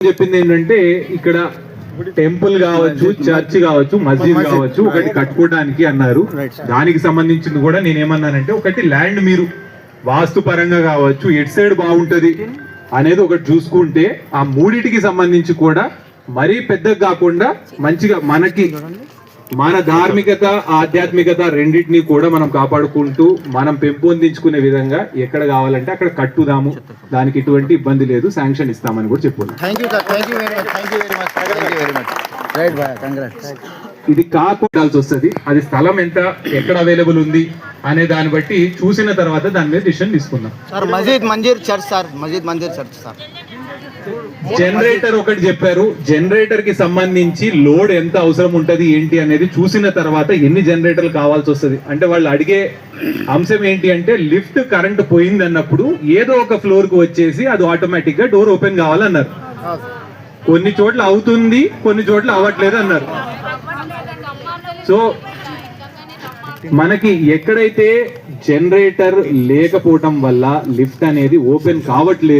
చెప్పింది ఏంటంటే ఇక్కడ టెంపుల్ కావచ్చు, చర్చ్ కావచ్చు, మస్జిద్ కావచ్చు ఒకటి కట్టుకోవడానికి అన్నారు. దానికి సంబంధించింది కూడా నేనేమన్నానంటే ఒకటి ల్యాండ్ మీరు వాస్తు పరంగా కావచ్చు ఎటు సైడ్ బాగుంటది అనేది ఒకటి చూసుకుంటే ఆ మూడిటికి సంబంధించి కూడా మరీ పెద్దగా కాకుండా మంచిగా మనకి మన ధార్మికత ఆధ్యాత్మికత రెండింటినీ కూడా మనం కాపాడుకుంటూ మనం పెంపొందించుకునే విధంగా ఎక్కడ కావాలంటే అక్కడ కట్టుదాము. దానికి ఎటువంటి ఇబ్బంది లేదు, శాంక్షన్ ఇస్తామని కూడా చెప్పుకున్నాం. ఇది కాకుండా వస్తుంది, అది స్థలం ఎంత ఎక్కడ అవైలబుల్ ఉంది అనే దాన్ని బట్టి చూసిన తర్వాత దాని మీద డిసిషన్ తీసుకుందాం. జనరేటర్ ఒకటి చెప్పారు, జనరేటర్ కి సంబంధించి లోడ్ ఎంత అవసరం ఉంటది ఏంటి అనేది చూసిన తర్వాత ఎన్ని జనరేటర్లు కావాల్సి వస్తుంది అంటే వాళ్ళు అడిగే అంశం ఏంటి అంటే లిఫ్ట్ కరెంట్ పోయింది అన్నప్పుడు ఏదో ఒక ఫ్లోర్ కు వచ్చేసి అది ఆటోమేటిక్ గా డోర్ ఓపెన్ కావాలన్నారు. కొన్ని చోట్ల అవుతుంది, కొన్ని చోట్ల అవ్వట్లేదు అన్నారు. సో మనకి ఎక్కడైతే జనరేటర్ లేకపోవటం వల్ల లిఫ్ట్ అనేది ఓపెన్ కావట్లేదు